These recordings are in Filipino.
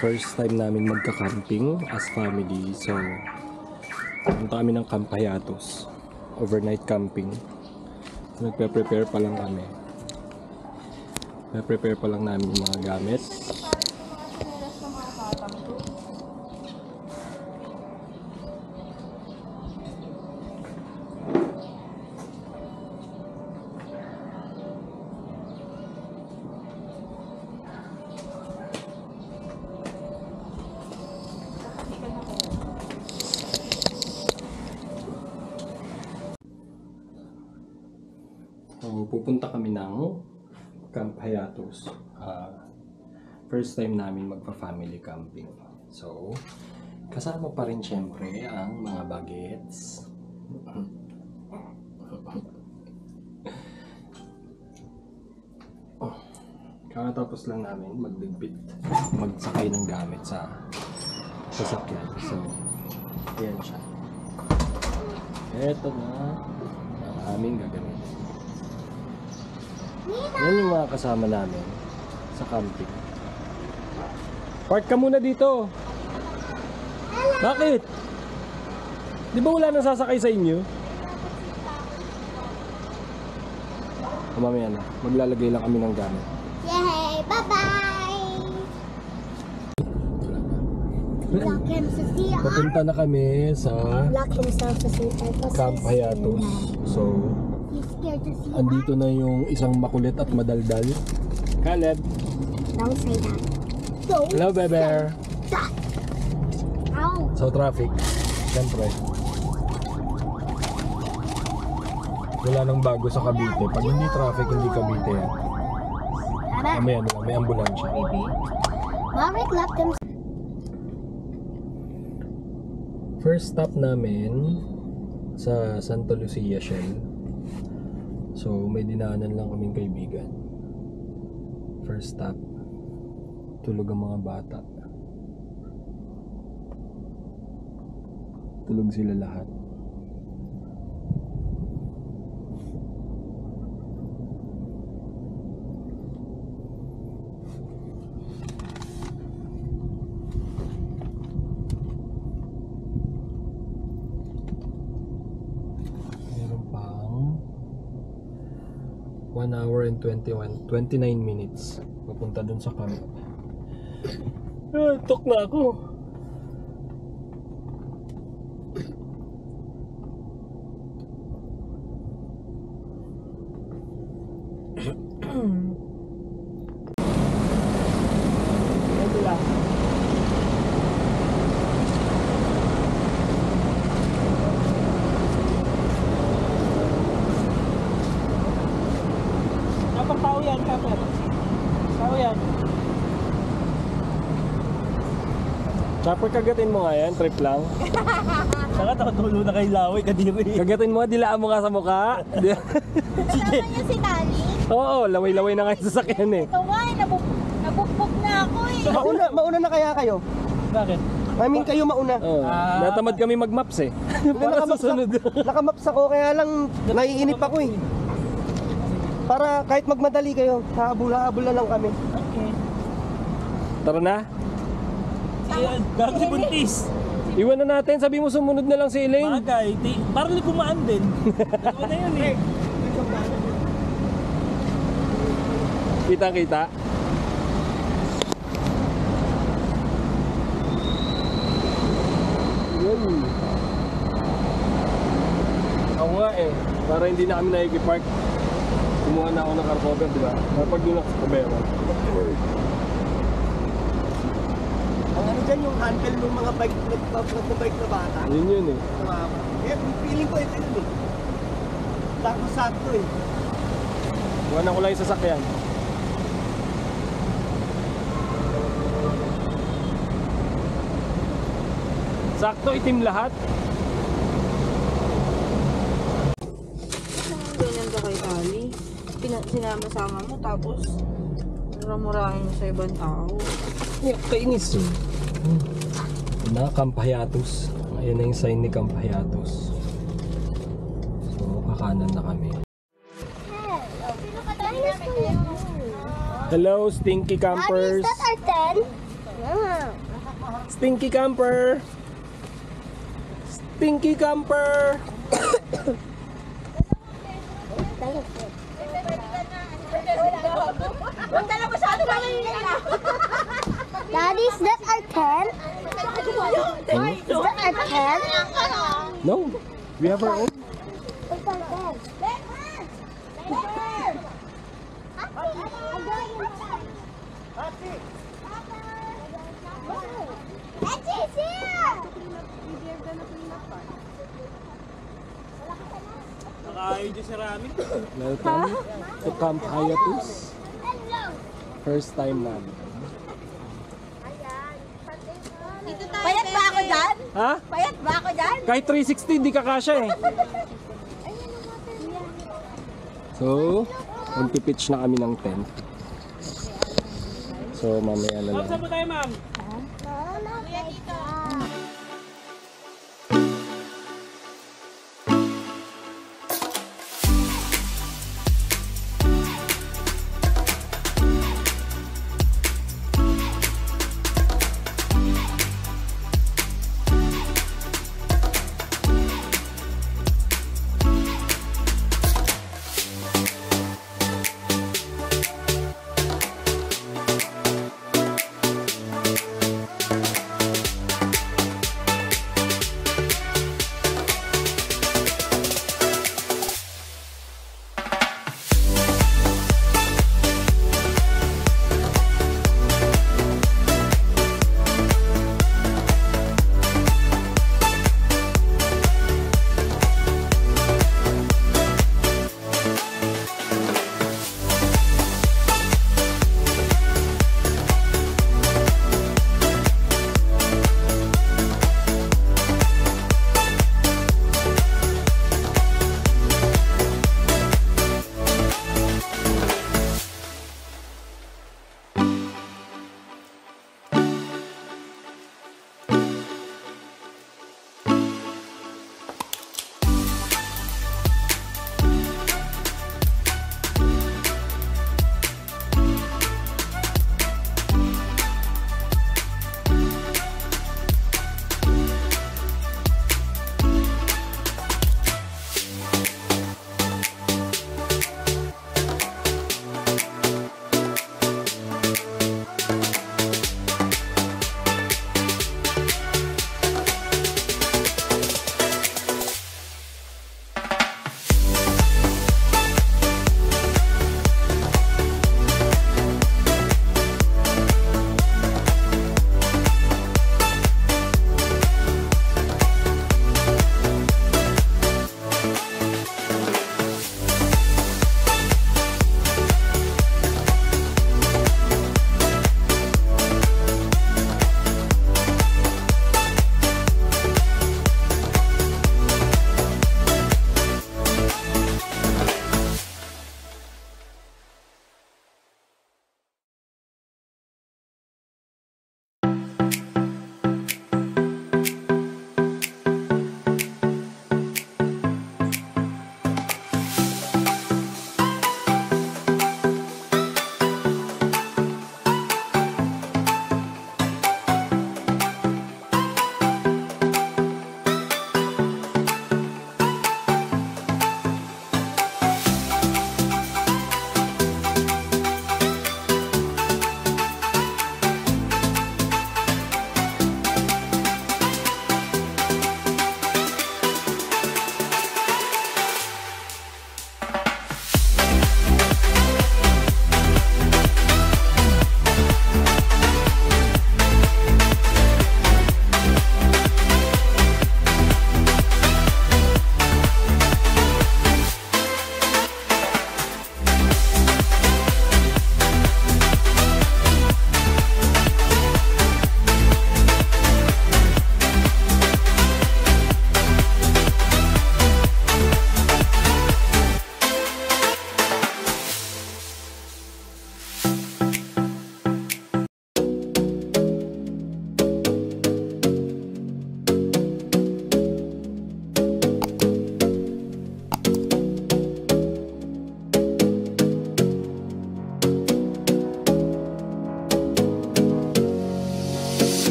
First time namin magka-camping as family. So, punta kami ng Camp Hayatos. Overnight camping. Nagpe-prepare pa lang kami. Nagpe-prepare pa lang namin yung mga gamit. So, pupunta kami ng Camp Hayatos. First time namin magpa-family camping. So, kasama pa rin syempre ang mga bagets. Kakatapos lang namin magligpit, magsakay ng gamit sa sasakyan. So, ayan siya. Eto na ang aming gagamitin. Yan yung mga kasama namin sa camping. Park ka muna dito. Bakit? Di ba wala nang sasakay sa inyo? Mamaya na, maglalagay lang kami ng gamit. Yay! Bye-bye! Lock himself sa CR. Papunta na kami sa Lock himself sa CR. Camp Hayatos. So, He's scared to see andito na yung isang makulit at madaldal. Caleb. Don't say that. Don't Hello, Beber. say that. Ow. So, traffic. Siyempre. Wala nang bago sa Cavite. Pag hindi traffic, hindi Cavite yan. Mamaya na lang, may ambulansya. Maverick left him. First stop namin sa Santa Lucia Shell. So, may dinaanan lang kaming kaibigan. First stop. Tulog ang mga bata. Tulog sila lahat. Meron pang 1 hour and 29 minutes papunta dun sa camp. Tok na ako. Tao yan, Kapper. Tao yan. Chopper, kagatin mo nga yan, trip lang. Saka tulo na kay Laway, kadiri. Kagatin mo, dilaan mo nga sa mukha. Kasama niya si Tali. Oo, laway-laway na nga yung sasakyan eh. Ito nga, nabukbog na ako eh. Mauna na kaya kayo? Bakit? I mean, kayo mauna. Oo, natamad kami mag-maps eh. Para Nakamaps susunod. Nakamaps ako, kaya lang naiinip ako eh. Para kahit magmadali kayo, habula-habula lang kami. Okay. Tara na. Ayan, gago si Buntis. Iwan na natin, sabi mo sumunod na lang si Elaine. Bagay, parang kumaan din. Dalawa na yun eh. Kita-kita. Yun. Ako nga eh, para hindi na kami nakikipark. Kumuha na ako ng car cover, di ba? Pag doon ako sa Cubero. Ang ano dyan, yung handle ng mga bike, nagbabike na bata. Yun eh. Eh, feeling ko ito yun eh. Sakto-sakto eh. Iwanan ko lang yung sasakyan. Sakto, itim lahat. Ganyan ka kay Tali. Sinama-sama mo tapos mura-murahin mo sa ibang tao. Kainis yun. Na, Camp Hayatos. Ayan na yung sign ni Camp Hayatos. So, kakanan na kami. Hello, Hello, stinky campers. Is that our tent? Stinky camper! Stinky camper! Daddy, is that our tent? Is that our tent? No, we have our own. It's our tent. It's here! Naka-ID si Rami. Welcome to Camp Hayatus. First time namin. Payat ba ako dyan? Ha? Payat ba ako dyan? Kahit 360, di ka kasya eh. So, magpipitch na kami ng tent. So, mamaya na lang. Saan po tayo, ma'am? Kuya dito.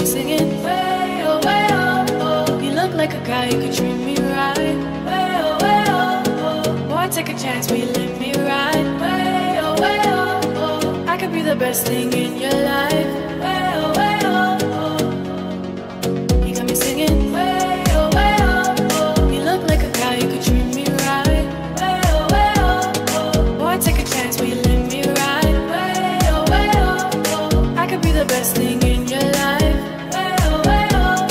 me singing way oh, oh. You look like a guy who could treat me right. Way oh. Boy, take a chance, will you let me ride? Way oh. I could be the best thing in your life. Way oh. You got me singing way oh. You look like a guy who could treat me right. Way oh. Boy, take a chance, will you let me ride? Way oh. I could be the best thing in your life. Way oh.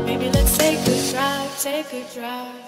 Maybe let's take a drive, take a drive.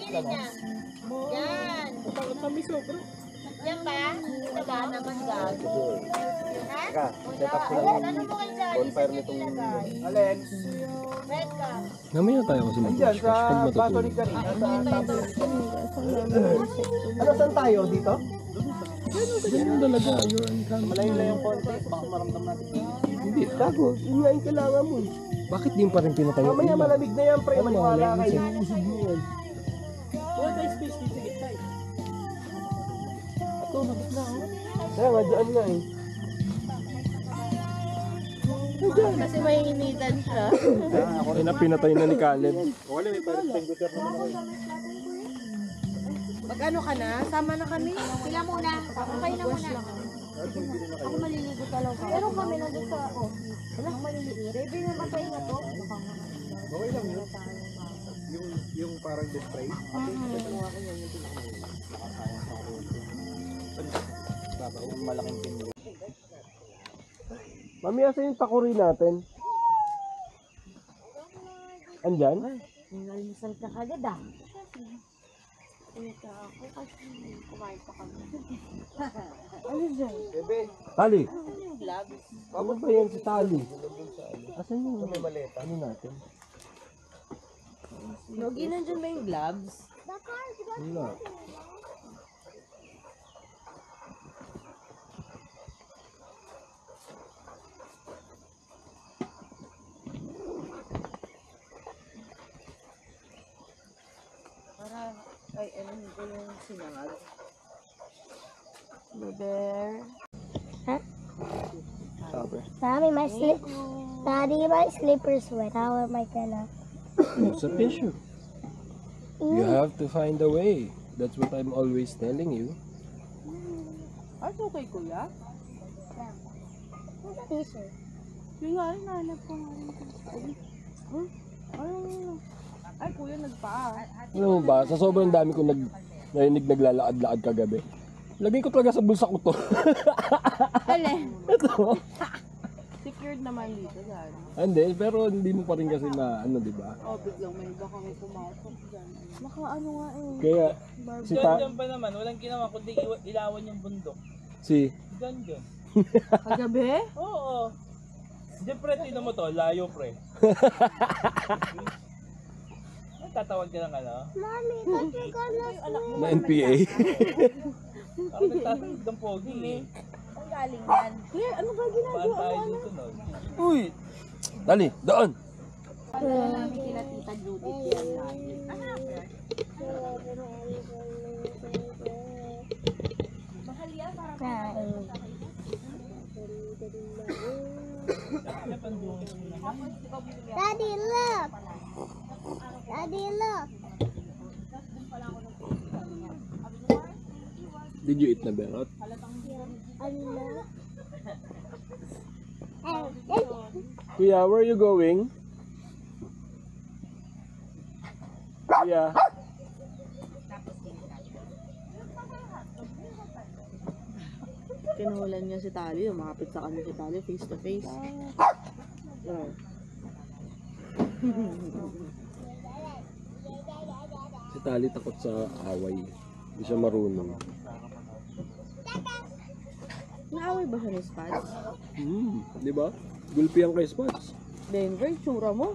Yan. Yan ba? Ito ba naman gago? Teka, set up ko lang Ano mo kayo dyan? bonfire nitong... Alin? Red ka. Namaya tayo kasi mag-push pag matutulog. Ano, saan tayo? Dito? Ganun talaga, you're on camera. Malayo-layo yung konti. Baka maramdam natin. Hindi. Gago, yun nga yung kailangan mo. Bakit di mo pa rin pinatayo? Mamaya malamig na yan, pre. Ano, Maniwala malamig kayo. Usog mo yan. Wala tayo space dito sa gitna eh. Ito, nabit na oh. Kaya nga, dyan nga eh. Kasi may initan siya. Ay na, pinatay na ni Caleb. Mag-ano ka na? Sama na kami. Sila muna. Okay na muna. Ako maliligo talaga. Pero kami nandun sa office. Wala akong maliliit. Baby, namatay na to. Okay lang yun. Yung parang display. Malaking pin. Mami, asa yung takuri natin? Andyan? Nalimusan ka kagad ah. Ito ako kasi kumain pa kami. Ano dyan? Bebe, Tali! ano ba yan si Tali? Asan yung May maleta. ano natin? Nogi, nandyan ba yung gloves? Wala. Para, ay, ano ko yung sinangag. Beber. Mommy, Daddy, my slippers wet. How am I gonna? It's a tissue. You have to find a way. That's what I'm always telling you. Ay, okay, kuya? What's t-shirt? Yung nga rin, nahanap ko nga rin. Ay, kuya, nagpaa. Alam mo ba, sa sobrang dami ko narinig naglalakad-lakad kagabi. Lagay ko talaga sa bulsa ko to. Alin? Ito. Secured naman dito, dahil. Hindi, pero hindi mo pa rin kasi ano, di ba? Oh, biglang may baka may pumasok dyan. Naka ano nga eh. Kaya, si Diyan pa naman, walang ginawa kundi ilawan yung bundok. si, Diyan. Kagabi? Oo. Diyan pre, tino mo to, layo pre. Tatawag ka ng ano? Mommy, don't you gonna na NPA. Ako nagtatawag ng pogi eh. Ang galing yan. Kuya, ano ba Paan ginagawa tayo mo? dito nun? Uy! Dali, doon! Namin kila Tita Judith yan natin. Daddy, look! Daddy, look! Did you eat na berot? Ano? Kuya, where are you going? Kuya? Kinuhulan niya si Tali, umakapit sa kanya si Tali face to face. Tali takot sa away. Hindi siya marunong. Naaway ba siya ni Spads? Di ba? Gulpi ang kay Spots. Denver, tsura mo.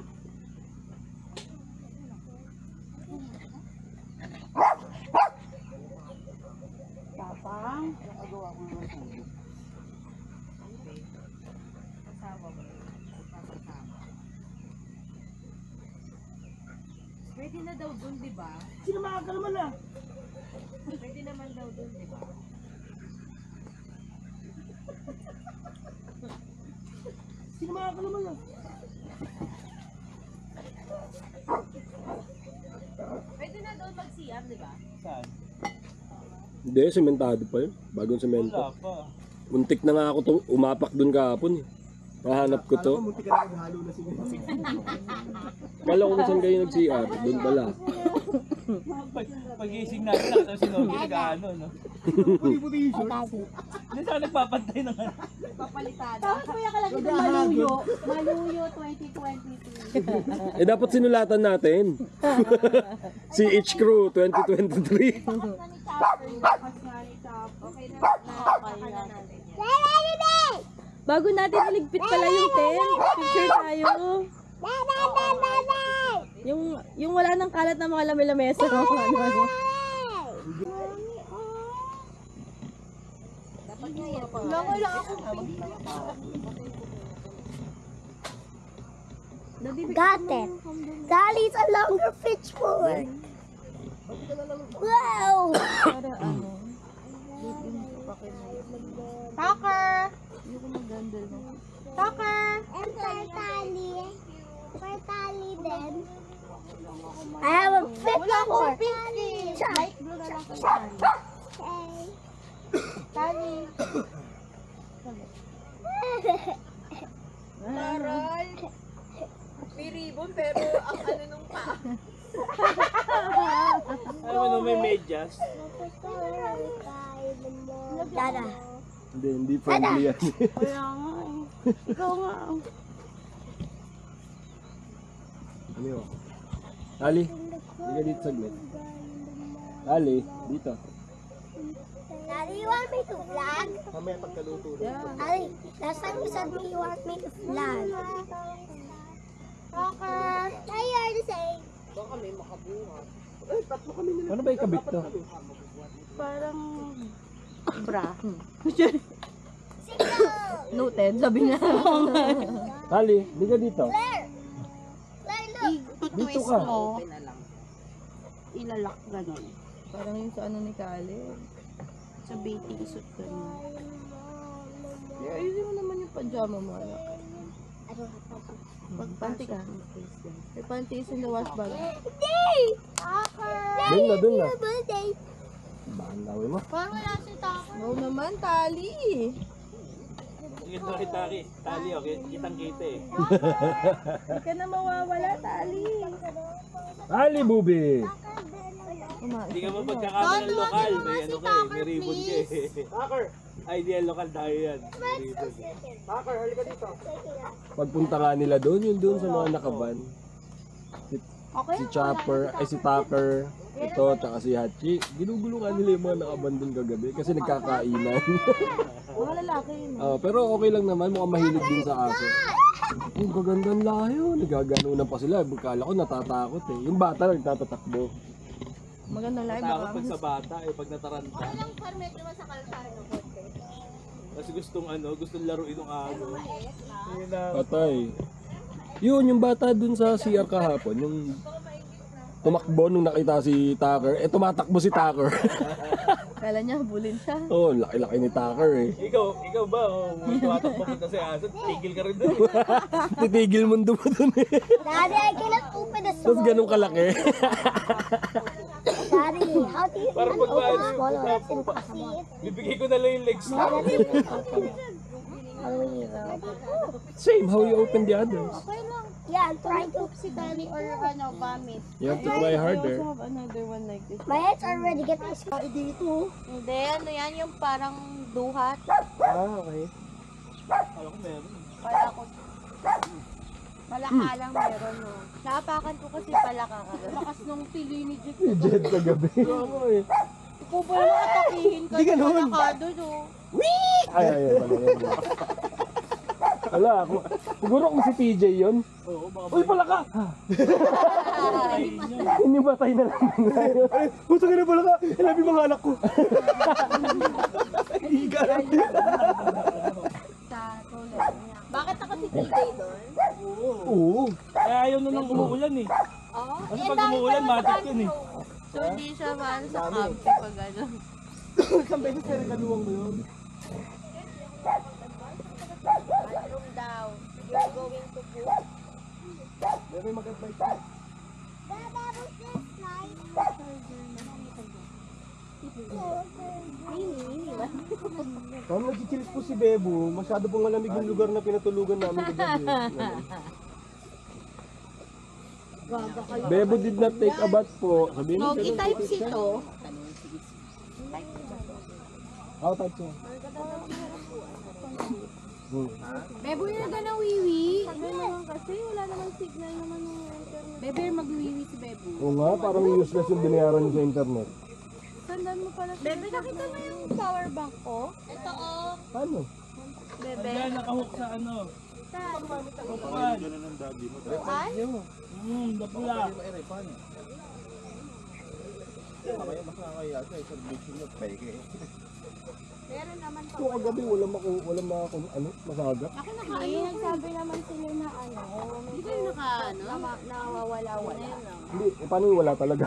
Tapang. Pwede na daw dun, di ba? Sinamahan ka naman ah. Pwede naman daw dun, di ba? Sinamahan ka naman ah. Pwede na daw mag-CR, di ba? Saan? Hindi, sementado pa yun. Bagong semento. Wala pa. Muntik na nga ako umapak dun kahapon eh. Mahanap ko to. Munti ka na maghalo na siya. Kala ko saan kayo nag-CR. Doon pala. Pag-iising natin, nakita si Nogi nag-ano, no? Puti-puti yung short. Hindi saan nagpapantay ng ano. Papalitada. Tapos kuya ka lang ito Maluyo. Maluyo 2023. Eh dapat sinulatan natin. CH Crew 2023. Okay na natin yan. Bago natin iligpit pala yung tent, picture tayo. Yung wala nang kalat na mga lami-lamesa. Dapat nga yan. Wala ako. Got it. Daddy's a longer pitchfork. Wow! Para ano? Tucker! Ayoko mag-gandal mo. Tucker! And for tally then. I have a pitchfork. Light blue na lang kayo. Okay. Tali. Taray! May ribbon pero ang ano nung paa. Alam mo, may medyas. Dada. Hindi friendly yan. Kaya nga eh. Ikaw nga. Ano yun? Ali, hindi ka dito saglit. Ali, dito. Daddy, you want me to vlog? Mamaya pagkaluto. Daddy, last time you said you want me to vlog. Tucker! Now you are the same. Ano ba ikabit to? Parang bra. Signal. Noted, sabi niya. Ali, hindi ka dito. Claire, look. Dito ka. Okay na lang. Ilalak ganun. Parang yung sa ano ni Kale. Sa bathing suit ganun. Yeah, ayusin mo naman yung pajama mo, anak. Magpanty ka. May panties in the wash bag. Day! Doon na, doon na. Birthday. Baan lawin mo? Parang wala si Tucker. Oo naman, tali. Sige, Taki. Tali, okay? Kitang-kita eh. Hindi ka na mawawala, tali. Ali, bubi! Hindi ka mapagkakama ng lokal. May ano ka eh, may ribbon ka eh. Tucker! Ideal lokal tayo yan. May ribbon. Tucker, halika dito. Pagpunta nga nila doon, yun doon sa mga nakaban. Si Chopper, ay si Tucker, ito, tsaka si Hachi. Ginugulungan nila yung mga nakaban doon kagabi kasi nagkakainan. Mga lalaki yun. Pero okay lang naman, mukhang mahilig din sa aso. Ang gagandang layo, nagaganunan pa sila. Bukala ko natatakot eh. Yung bata nagtatatakbo. Magandang live. Takot pag sa bata eh, pag nataranta. Walang permit naman sa kalsado. Kasi gustong laruin ng ano. Yun na. Patay. Yun, yung bata dun sa CR kahapon, yung tumakbo nung nakita si Tucker, tumatakbo si Tucker. Kala niya, bulin siya. Oh, laki-laki ni Tucker eh. Ikaw ba? Tumatakbo kita sa aso, tigil ka rin doon. Titigil mundo mo dun eh. Daddy, I cannot open the Tapos small. ganun kalaki. Daddy, how do you Parang even open pagka- the small one? That's impossible. Bibigay ko na lang yung legs. No, that's impossible. How do we Same, how you open the others. Yeah, I'm trying to. Si Dani or ano, Bamit. You have to try harder. I also have another one like this. My head's already getting scared. Hindi, ano yan, yung parang duhat. Ah, okay. Alam ko meron. Kala ko. Kala Palaka lang meron, no? Naapakan ko kasi palaka ka. Lakas nung pili ni Jet. Jet sa gabi. Ikaw ba naman atakihin ka? Di ganun. Palakado, no? Ay, pala. Wala ako. Siguro kung si TJ yun. Oo, baka Uy, pala ka! Inibatay na lang nila yun. Ay, puto ka na pala ka. Ilabi mga anak ko. Higa lang. Sa tulad niya. Bakit ako si TJ doon? Oo. Kaya ayaw na nang umuulan eh. Oo. Kasi pag umuulan, matik yun eh. So, hindi siya man sa camp pag ano. Isang beses na nagkaluwang mo yun. Bathroom daw. You're going to poop. May mag-advise ka. Kung nag-chills po si Bebo, masyado pong malamig yung lugar na pinatulugan namin kagabi. Bebo did not take a bath po. Sabihin mo. Pogi type C to. How type siya? Bebo na ka na wiwi. Sabi naman kasi wala naman signal naman yung internet. Bebe, mag-wiwi si Bebo. Oo nga, parang useless yung binayaran niyo sa internet. Sandan mo pala. Bebe, nakita mo yung power bank ko? Ito oh. Paano? Bebe. Kaya nakahook sa ano. Saan? Upuan. Saan? Napula. Meron naman pa. So kagabi wala masagap. Ako nakaano. Nagsabi naman sila na ano. Hindi kayo nawawala-wala. Hindi, paano yung wala talaga?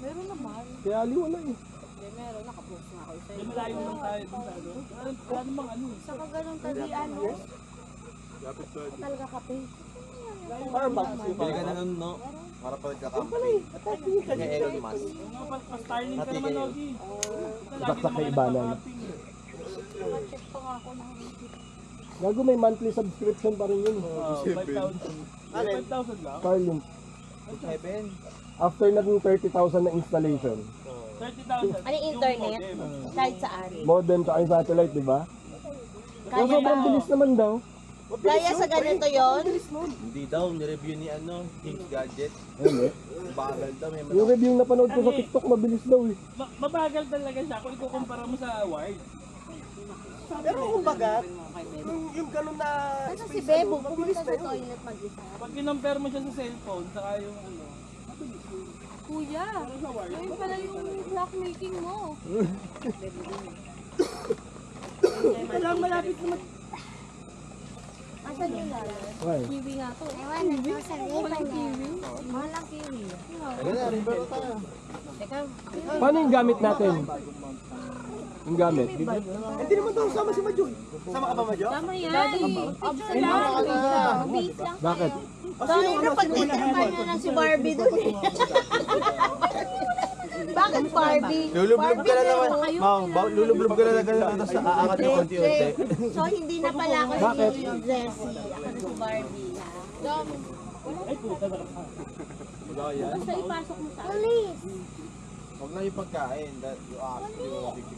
Meron naman. Kaya ali wala eh. Hindi, meron. Nakapost na ako isa. May malayo lang tayo dun sa ano. Wala namang ano eh. Saka ganun tali ano. Talaga kape. Pili ka na nun, no? Para pala kakamping. Kaya Elon Musk. Pa-styling ka naman, Ogi. Saksak na ibanan. Naka-check pa nga ako ng Gago may monthly subscription pa rin yun. 5,000. 5,000 lang? Starlink. 7. After naging 30,000 na installation. 30,000. Ano yung internet? Kahit saan. Modem sa satellite, di ba? Kaya sobrang bilis naman daw. Kaya sa ganito yon. Hindi daw, nireview ni King's Gadget. Hindi. Bagal daw, may Yung review na panood ko sa TikTok, mabilis daw eh. Mabagal talaga siya kung ikukumpara mo sa wired. Pero kumbaga, yung ganun na Kasi si Bebo, pumunta sa toilet mag-isa. Pag kinompare mo siya sa cellphone, saka yung ano. Kuya, ngayon pala yung clockmaking mo. wala malapit naman. Asan yung lalo? Why? Kiwi nga to. Walang Kiwi? Malang kiwi. Ano na, river tayo. Teka, Paano yung gamit natin? Yung gamit? Hindi naman daw sama si Majoy. Sama ka ba, Majoy? tama yan. Picture lang. Base lang. Bakit? Dahil na pagtitripan niya na si Barbie dun eh. Bakit Barbie? Lulublob ka na naman. Kayo Ma'am, kailangan- lulublob ka na naman. Tapos aangat yung konti-unti. So hindi na pala ako Bakit? yung Jessie. Ako na si Barbie. Dami. Basta ipasok mo sa akin. Huwag na yung pagkain. You ask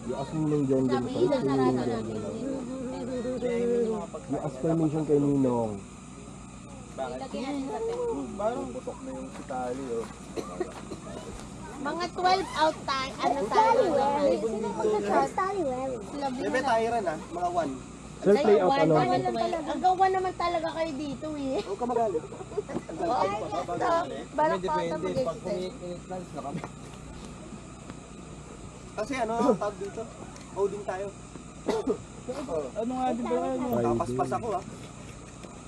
Yung ask mo yung John John. Sabi, narana natin. Yung ask permission kay Ninong. Ilagay natin sa pen. Parang butok na yung sitali, oh. Mga 12 out time, ano tayo? Stally wearing. Bebe, tayo rin ah, mga 1. Self-layout ano? Ang gawa naman talaga kayo dito eh. Huwag ka magalit. Balak pa Depende. ata Pag pumikinit na kami. Kasi ano, tawag dito, holding tayo. Ano nga din ba ano? Kapaspas ako ah.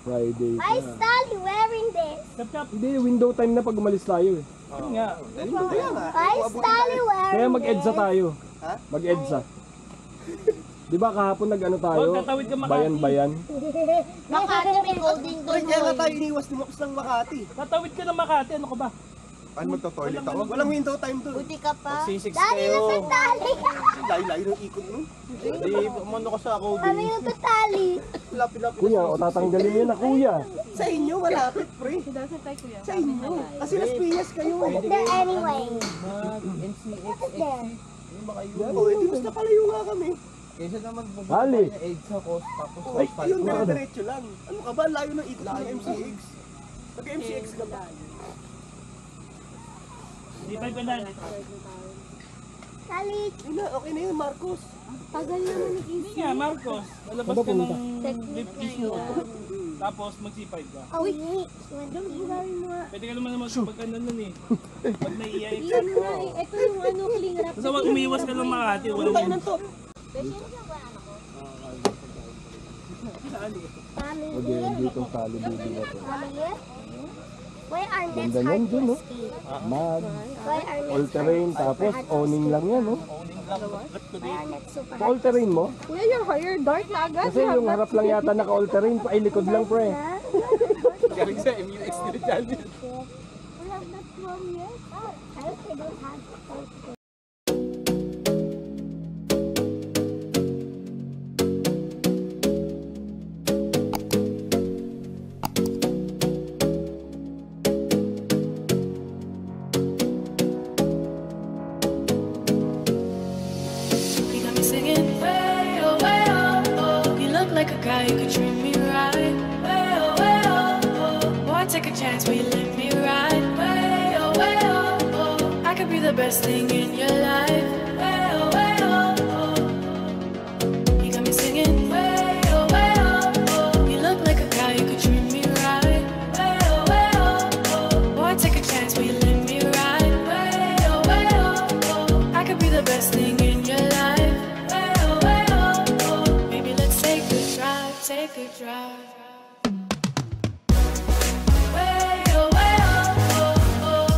Friday I na. stally wearing this. Chap-chap. Hindi, window time na pag umalis tayo eh. Yun nga. Kaya nga. I stally wearing Kaya mag-EDSA tayo. Ha? Mag-EDSA. Di ba kahapon nag-ano tayo? Huwag tatawid ka Makati. Bayan-bayan. Makati may holding doon. Ay, kaya nga tayo iniwas ni Mox ng Makati. Tatawid ka ng Makati, ano ka ba? Paano magto-toilet ako? Walang window time doon. Buti ka pa. C6 Daddy, kayo. nagtatali. Layo-layo ng ikot nun. Hindi, umano ka sa Kami coding. nagtatali. Lapit-lapit. Kuya, o tatanggalin mo yun na kuya. Sa inyo, malapit, pre. Sa inyo. Kasi Las Piñas kayo eh. There anyway. Mag-NCX, There. Oo, edi mas napalayo nga kami. Kaysa naman Ali. pupunta na AIDS sa coast, tapos Ay, coastal. yun, dire-diretso lang. Ano ka ba? Layo ng ikot ng MCX. Mag-MCX ka ba? Di pa ipanan. Kalit. Okay na yun, Marcos. Tagal naman ni Hindi nga, Marcos. Lalabas ka ng lift fish mo. Tapos mag-C5 ka. Uy, doon buharin mo nga. Pwede ka naman magpagkano nun eh. Pag naiiyak ka. Yan nga eh. Ito yung ano, cling wrap. Basta wag umiwas ka ng Makati. Walang yan. Family. dito sa Libibi na to. Family. Why are nets Ganda hard yan to dun, no? escape? Mag, Why are nets all-terrain, tapos owning lang yan, no? Why are nets super hard? Pa-all-terrain mo? Kuya, you're hired. Dark na agad. Kasi yung harap lang yata naka-all-terrain, ay likod lang, pre. Galing sa MUX dito channel. We have not come yet. I hope they don't have to. You got me singing way oh, oh. You look like a guy who could treat me right. Way oh, oh. Boy, take a chance, will you let me ride? Way oh, oh. I could be the best thing in your life. Way oh, oh. You got me singing way oh, oh. You look like a guy who could treat me right. Way oh. Boy, take a chance, will you let me ride? Way oh. I could be the best thing in your life. Way oh. Maybe let's take a drive, take a drive. Way oh, oh. Way oh, oh.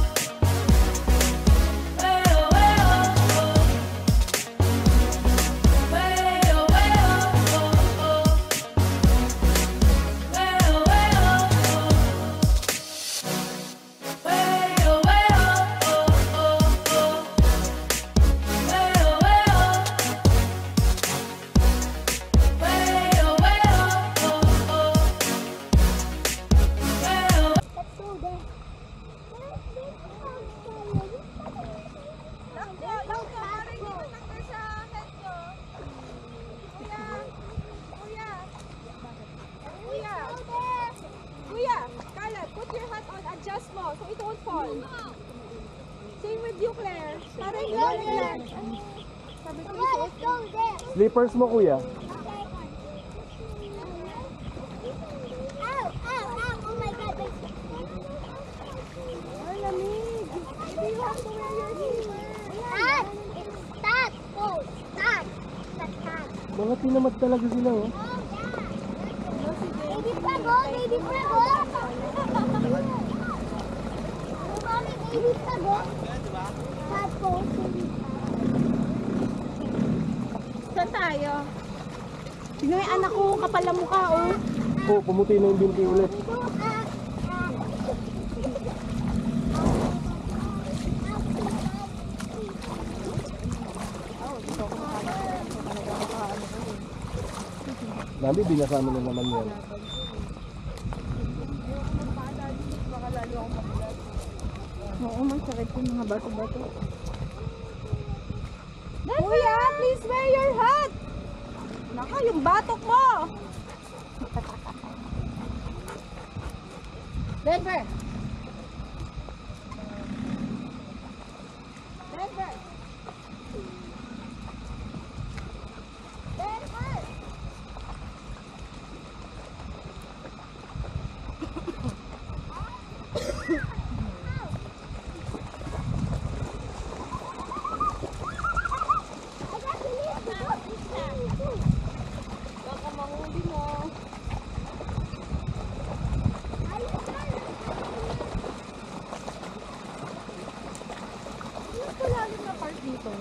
Way oh, oh. Way oh, oh. Way oh, oh. Let's go there. Kuya, Kala, put your hat on. Adjust mo so it won't fall. Same with you, Claire. Para Let's hindi go na there. Sabi ko, Let's go there. Slippers mo, kuya. Okay. Ow, ow, ow. Oh my God. ang lamig. You have to wear your heels. Stop. Stop. Go. Stop. Stop. Mga tinamad talaga sila, oh. Baby Prago, baby Prago. Mommy, baby Prago. Prago. Saan tayo? Tingnan yung anak ko, kapal ang mukha, oh. Oh, pumuti na yung binti ulit. Nabi, binasama na naman yan. Oo, masakit yung mga bato-bato. Kuya, please wear your hat! Naka, yung batok mo! Denver! Denver! Denver! Baka mahuli mo. Ano pa lalim na part dito?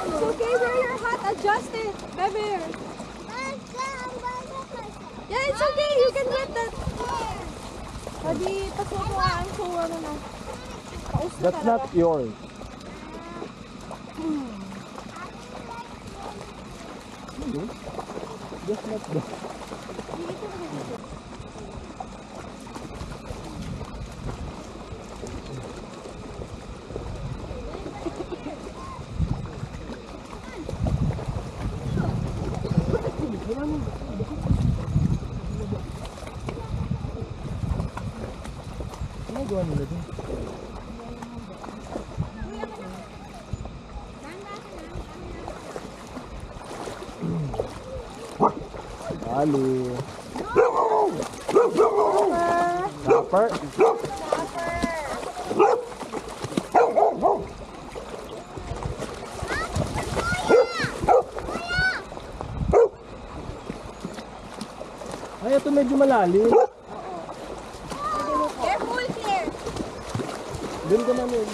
It's okay, wear your hat, adjust it. Baby. Yeah, it's okay, you can get that. Pwede, pasukuhaan ko, ano na. Paus na That's not talaga. yours. That's not the... ginagawa nila dun? Halo. Chopper. Ay, ito medyo malalim. Careful, Claire. Doon ka namin.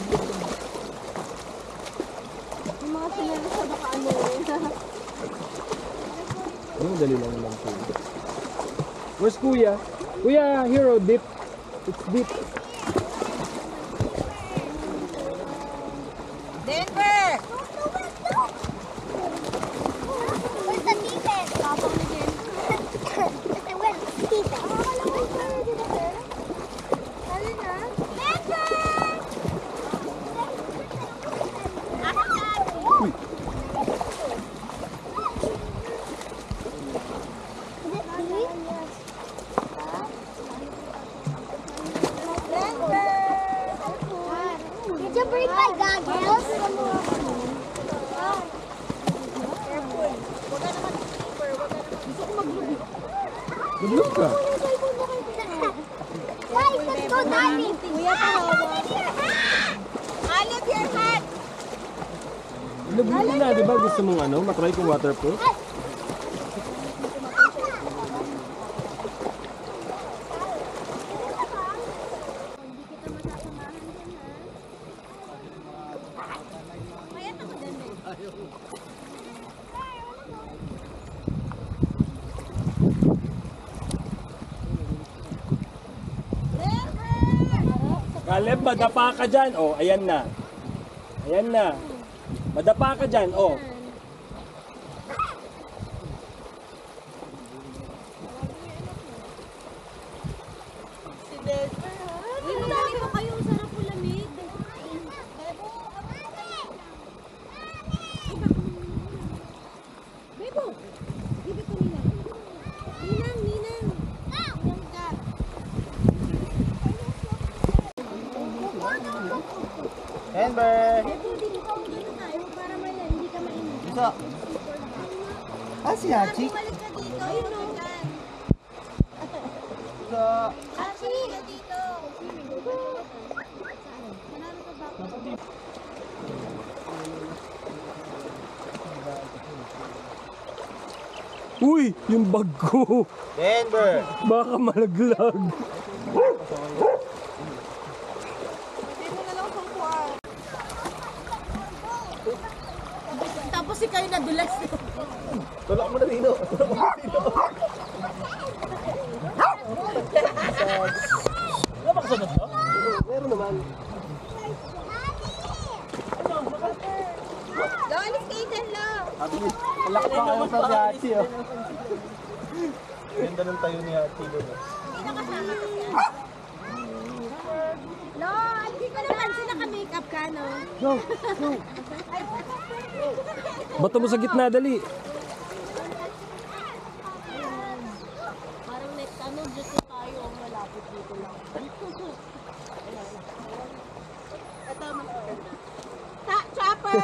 Yung mga sinali sa baka ano rin. Yung dali lang lang po. Where's Kuya? Kuya, hero, dip. It's deep. Denver! Where's the deepest? Where's the deepest? Did you break my goggles? Maglog ka. Guys, let's go diving. Olive your hat! Ilubog mo na, di ba? Gusto mong ano? Matry kong waterproof? Caleb, madapa ka dyan. Oh, ayan na. Ayan na. Madapa ka dyan. Oh. Dali mo kayo, sarap ulamig. Bebo, give it to Ninang. Ninang. Denver! Bebo, dito tayo para hindi ka mainit. Dito. Ah, si Hachi? Balik ka dito, yun o. Dito. Hachi! Dito. Uy, yung bag ko. Denver! Baka malaglag. Tapos si kayo nadulas. Tulak mo na dito. Wala ba kasunod to? Meron naman. Lolis Kaden lang. Malaki pa kayo sa si Hachi, oh. Ganda ng tayo ni Hachi doon. Lo, hindi ko napansin naka-makeup ka, no? Go, go. Bato mo sa gitna, dali. Parang next ano, dito tayo. Malapit dito lang. Ito, maganda. Chopper!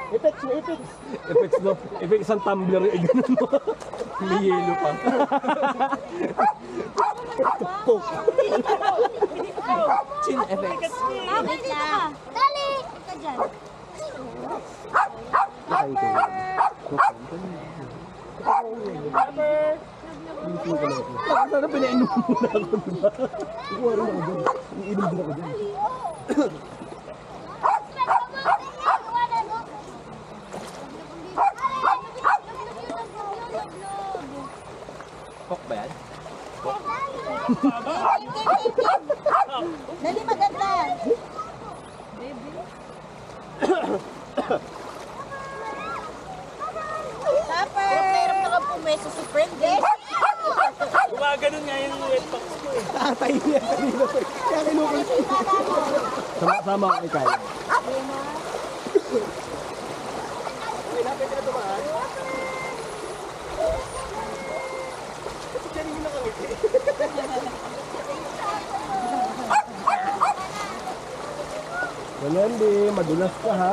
Effects mo, effects. Effects no. Effects ang tumbler. Eh, ganun mo. May yelo pa. Chin effects. Wait lang. Dali! Ka dyan. Sana pinainom muna ako, diba? Kukuha rin ako dun. Iinom din ako dun. Cook ba yan? Dali maganda. Chopper! Meron na ka pumeso sa friend eh. Gumaganon nga yung wet box ko eh. Tatay niya kanina. Kaya kinukul ko. Sama ako kay Kyle. Pwede na tumaan. Kasi kanina kami. Lendi, madulas ka ha.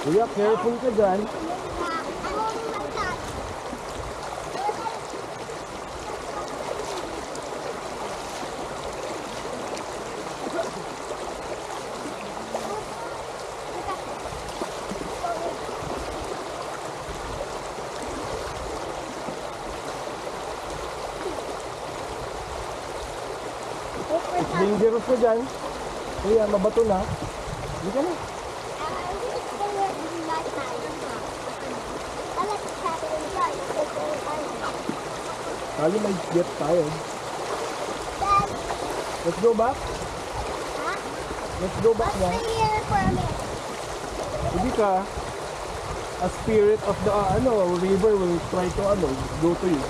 Kuya, careful ka dyan. Dangerous ka dyan. Kuya, mabato na. Hindi ka na. Kali may jet tayo. Let's go back. Let's go back na. Hindi ka. A spirit of the river will try to go to you.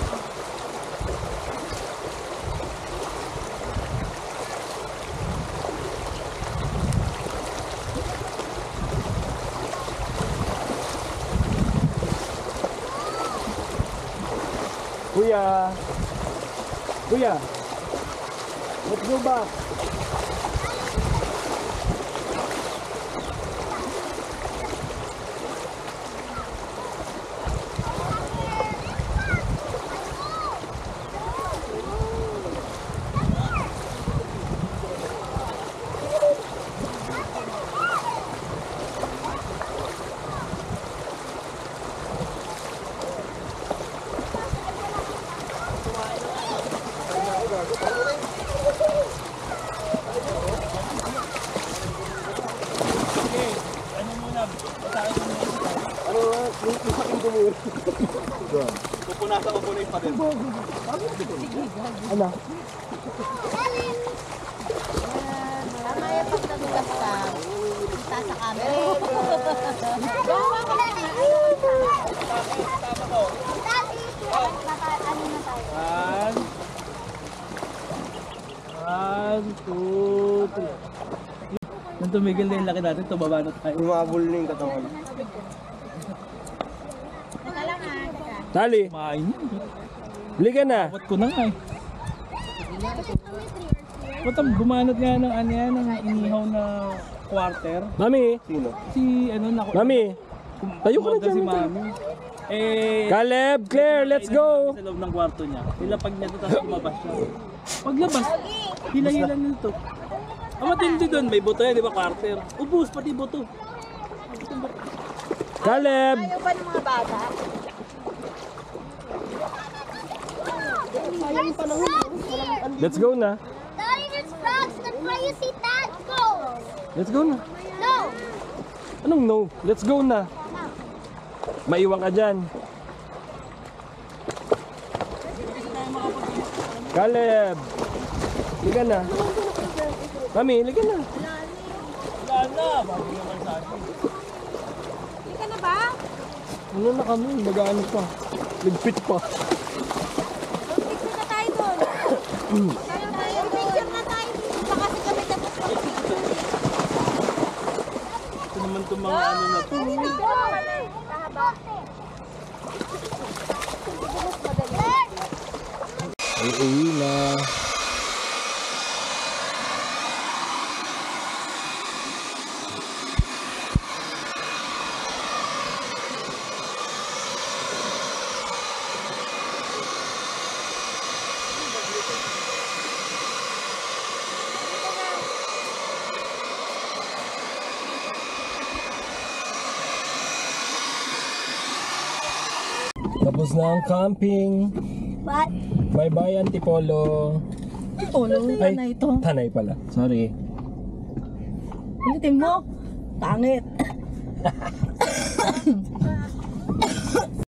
Kuya, let's go back. Pupunasan ko muna yung pader. Ano? Mamaya pag nadulas ka, kita sa camera. One, two, three. Nung tumigil na yung laki natin, tumaba na tayo. Umabol na yung katawan. Tali, Kumain yun. liga na. Abot ko na nga eh. Ba't bumanat nga ng ng inihaw na quarter? Mami, Sino? Si Mami, tayo ka na si dyan. Mami. Caleb, Claire, let's go. Sa loob ng kwarto niya. Nilapag niya ito tapos lumabas siya. Paglabas, hila-hila nito. Ang matindi doon, may buto yan, di ba quarter? Ubus, pati buto. Caleb, Ayaw ba ng mga bata? let's go na. Daddy, there's frogs. That's why you see tadpoles. Let's go na. No. Anong no? Let's go na. Maiwan ka dyan. Caleb, liga na. Mami, liga na. Wala na, bago naman sa akin. Hindi ka na ba? Ano na kami? Mag-ano pa? Ligpit pa. Picture na tayo doon. Picture na tayo. Baka kasi kami tapos mag-picture. Ito naman itong mga ano na to. Uuwi na. Tapos na ang camping. What? Bye-bye, Antipolo. Polo, Ay, Tanay pala. Sorry. ulitin mo. Pangit.